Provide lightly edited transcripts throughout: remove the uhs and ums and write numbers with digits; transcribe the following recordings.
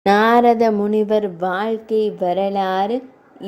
நாரத முனிவர் வாழ்க்கை வரலாறு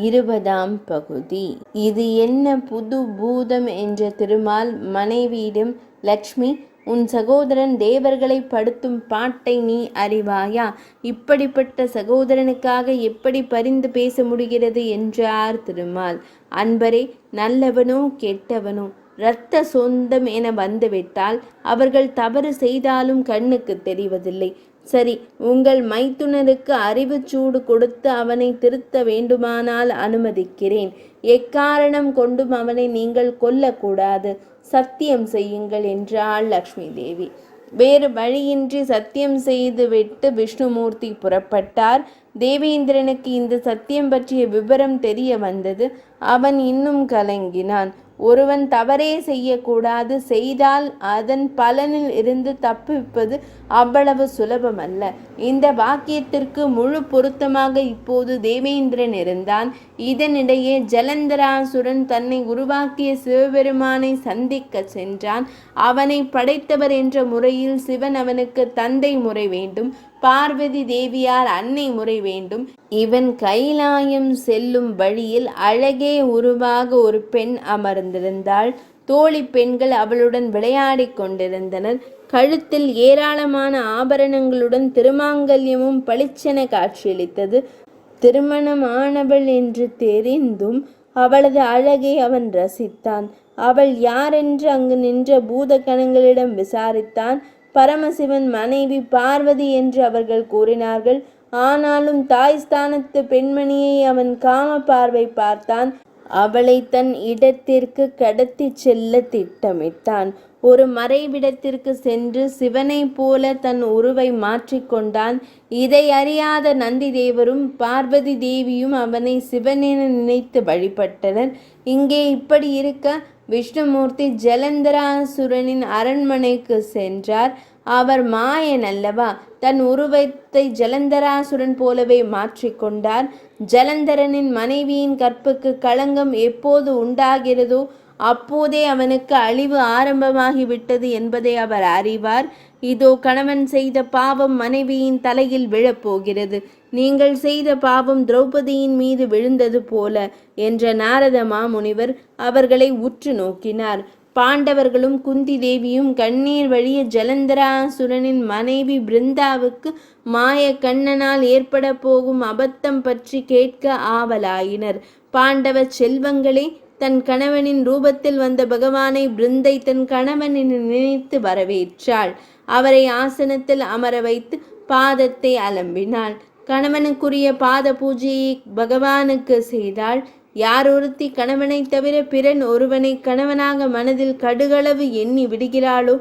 20ஆம் பகுதி. இது என்ன புது பூதம் என்ற திருமால் மனைவியிடம், லக்ஷ்மி, உன் சகோதரன் தேவர்களை படுத்தும் பாட்டை நீ அறிவாயா? இப்படிப்பட்ட சகோதரனுக்காக எப்படி பரிந்து பேச முடிகிறது என்றார் திருமால். அன்பரே, நல்லவனோ கெட்டவனோ இரத்த சொந்தம் என வந்துவிட்டால் அவர்கள் தவறு செய்தாலும் கண்ணுக்கு தெரிவதில்லை. சரி, உங்கள் மைத்துனருக்கு அறிவுச்சூடு கொடுத்து அவனை திருத்த வேண்டுமானால் அனுமதிக்கிறேன். எக்காரணம் கொண்டும் அவனை நீங்கள் கொல்லக்கூடாது. சத்தியம் செய்யுங்கள் என்றாள் லக்ஷ்மி தேவி. வேறு வழியின்றி சத்தியம் செய்துவிட்டு விஷ்ணுமூர்த்தி புறப்பட்டார். தேவேந்திரனுக்கு இந்த சத்தியம் பற்றிய விவரம் தெரிய வந்தது. அவன் இன்னும் கலங்கினான். ஒருவன் தவறே செய்யக்கூடாது, செய்தால் அதன் பலனில் இருந்து தப்பிப்பது அவ்வளவு சுலபமல்ல. இந்த வாக்கியத்திற்கு முழு பொருத்தமாக இப்போது தேவேந்திரன் இருந்தான். இதனிடையே ஜலந்தராசுரன் தன்னை உருவாக்கிய சிவபெருமானை சந்திக்க சென்றான். அவனை படைத்தவர் என்ற முறையில் சிவன் அவனுக்கு தந்தை முறை வேண்டும், பார்வதி தேவியார் அன்னை முறை வேண்டும். இவன் கைலாயம் செல்லும் வழியில் அழகே உருவாக ஒரு பெண் அமர்ந்திருந்தாள். தோழி பெண்கள் அவளுடன் விளையாடி கொண்டிருந்தனர். கழுத்தில் ஏராளமான ஆபரணங்களுடன் திருமாங்கல்யமும் பளிச்சென காட்சியளித்தது. திருமணமானவள் என்று தெரிந்தும் அவளது அழகை அவன் ரசித்தான். அவள் யாரென்று அங்கு நின்ற பூத கணங்களிடம் விசாரித்தான். பரமசிவன் மனைவி பார்வதி என்று அவர்கள் கூறினார்கள். ஆனாலும் தாய் ஸ்தானத்து பெண்மணியை அவன் காம பார்வை பார்த்தான். அவளை தன் இடத்திற்கு கடத்தி செல்ல திட்டமிட்டான். ஒரு மறைவிடத்திற்கு சென்று சிவனை போல தன் உருவை மாற்றிக்கொண்டான். இதை அறியாத நந்தி தேவரும் பார்வதி தேவியும் அவனை சிவனென நினைத்து வழிபட்டனர். இங்கே இப்படி இருக்க விஷ்ணுமூர்த்தி ஜலந்தராசுரனின் அரண்மனைக்கு சென்றார். அவர் மாயன் அல்லவா? தன் உருவத்தை ஜலந்தராசுரன் போலவே மாற்றிக்கொண்டார். ஜலந்தரனின் மனைவியின் கற்புக்கு களங்கம் எப்போது உண்டாகிறதோ அப்போதே அவனுக்கு அழிவு ஆரம்பமாகிவிட்டது என்பதை அவர் அறிவார். இதோ கணவன் செய்த பாவம் மனைவியின் தலையில் விழப்போகிறது. நீங்கள் செய்த பாவம் திரௌபதியின் மீது விழுந்தது போல என்ற நாரத மாமுனிவர் அவர்களை உற்று நோக்கினார். பாண்டவர்களும் குந்தி தேவியும் கண்ணீர் வழிய ஜலந்தராசுரனின் மனைவி பிருந்தாவுக்கு மாய கண்ணனால் ஏற்பட போகும் அபத்தம் பற்றி கேட்க ஆவலாயினர். பாண்டவ செல்வங்களே, தன் கணவனின் ரூபத்தில் வந்த பகவானை பிருந்தை தன் கணவனின் நினைத்து வரவேற்றாள். அவரை ஆசனத்தில் அமர வைத்து பாதத்தை அலம்பினாள். கணவனுக்குரிய பாத பூஜையை பகவானுக்கு செய்தாள். யார் ஒருத்தி கணவனை தவிர பிறன் ஒருவனை கணவனாக மனதில் கடுகளவு எண்ணி விடுகிறாளோ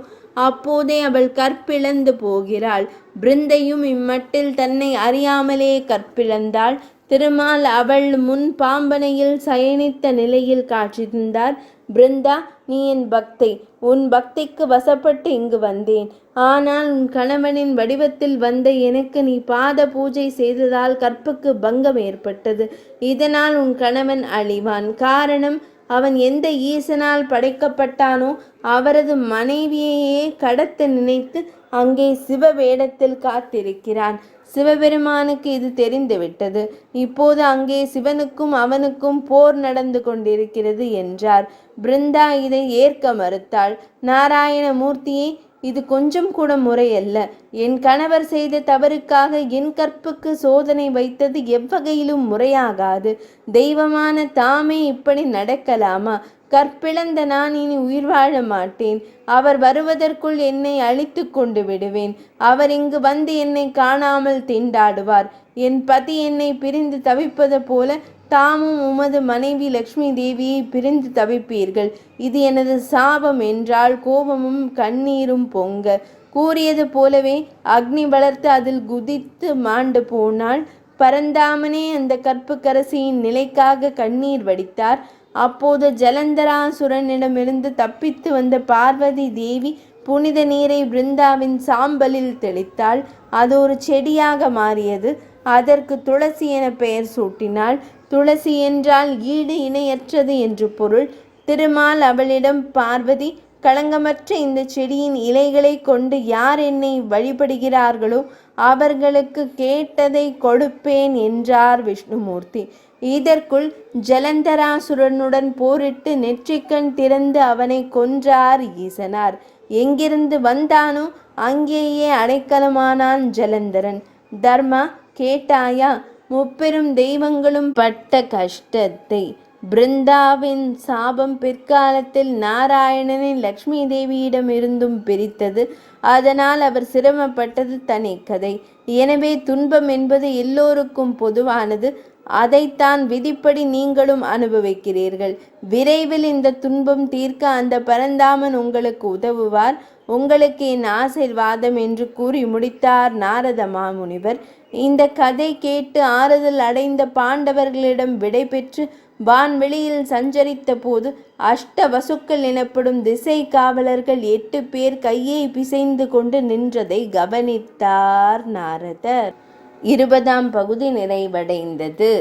அப்போதே அவள் கற்பிழந்து போகிறாள். பிருந்தையும் இம்மட்டில் தன்னை அறியாமலே கற்பிழந்தாள். திருமால் அவள் முன் பாம்பனையில் சயனித்த நிலையில் காட்சி தந்தார். பிருந்தா, நீ என் பக்தை. உன் பக்திக்கு வசப்பட்டு இங்கு வந்தேன். ஆனால் உன் கணவனின் வடிவத்தில் வந்த எனக்கு நீ பாத பூஜை செய்ததால் கற்புக்கு பங்கம் ஏற்பட்டது. இதனால் உன் கணவன் அழிவான். காரணம், அவன் எந்த ஈசனால் படைக்கப்பட்டானோ அவரது மனைவியையே கடத்த நினைத்து அங்கே சிவ வேடத்தில் காத்திருக்கிறான். சிவபெருமானுக்கு இது தெரிந்துவிட்டது. இப்போது அங்கே சிவனுக்கும் அவனுக்கும் போர் நடந்து கொண்டிருக்கிறது என்றார். பிருந்தா இதை ஏற்க மறுத்தாள். நாராயணமூர்த்தியே, இது கொஞ்சம் கூட முறையல்ல. என் கணவர் செய்த தவறுக்காக என் கற்புக்கு சோதனை வைத்தது எவ்வகையிலும் முறையாகாது. தெய்வமான தாமே இப்படி நடக்கலாமா? கற்பிழந்த நான் இனி உயிர் வாழ மாட்டேன். அவர் வருவதற்குள் என்னை அழித்து கொண்டு விடுவேன். அவர் இங்கு வந்து என்னை காணாமல் திண்டாடுவார். என் பதி என்னை பிரிந்து தவிப்பது போல தாமும் உமது மனைவி லக்ஷ்மி தேவியை பிரிந்து தவிப்பீர்கள். இது எனது சாபம் என்றால் கோபமும் கண்ணீரும் பொங்க. கூறியது போலவே அக்னி வளர்த்து அதில் குதித்து மாண்டு போனாள். பரந்தாமனே அந்த கற்புக்கரசியின் நிலைக்காக கண்ணீர் வடித்தார். அப்போது ஜலந்தராசுரனிடமிருந்து தப்பித்து வந்த பார்வதி தேவி புனித நீரை பிருந்தாவின் சாம்பலில் தெளித்தாள். அது ஒரு செடியாக மாறியது. அதற்கு துளசி என பெயர் சூட்டினாள். துளசி என்றால் ஈடு இணையற்றது என்று பொருள். திருமால் அவளிடம், பார்வதி, களங்கமற்ற இந்த செடியின் இலைகளை கொண்டு யார் என்னை வழிபடுகிறார்களோ அவர்களுக்கு கேட்டதை கொடுப்பேன் என்றார் விஷ்ணுமூர்த்தி. இதற்குள் ஜலந்தராசுரனுடன் போரிட்டு நெற்றிக்கண் திறந்து அவனை கொன்றார் ஈசனார். எங்கிருந்து வந்தானோ அங்கேயே அடைக்கலமானான் ஜலந்தரன். தர்மா, கேட்டாயா? முப்பெரும் தெய்வங்களும் பட்ட கஷ்டத்தை. பிருந்தாவின் சாபம் பிற்காலத்தில் நாராயணனை லக்ஷ்மி தேவியிடம் இருந்தும் பிரித்தது. அதனால் அவர் சிரமப்பட்டது தனி கதை. எனவே துன்பம் என்பது எல்லோருக்கும் பொதுவானது. அதைத்தான் விதிப்படி நீங்களும் அனுபவிக்கிறீர்கள். விரைவில் இந்த துன்பம் தீர்க்க அந்த பரந்தாமன் உங்களுக்கு உதவுவார். உங்களுக்கு என் ஆசீர்வாதம் என்று கூறி முடித்தார் நாரத மாமுனிவர். இந்த கதை கேட்டு ஆறுதல் அடைந்த பாண்டவர்களிடம் விடை பெற்று வான்வெளியில் சஞ்சரித்த போது அஷ்டவசுக்கள் எனப்படும் திசை காவலர்கள் 8 பேர் கையை பிசைந்து கொண்டு நின்றதை கவனித்தார் நாரதர். 20ஆம் பகுதி நிறைவடைந்தது.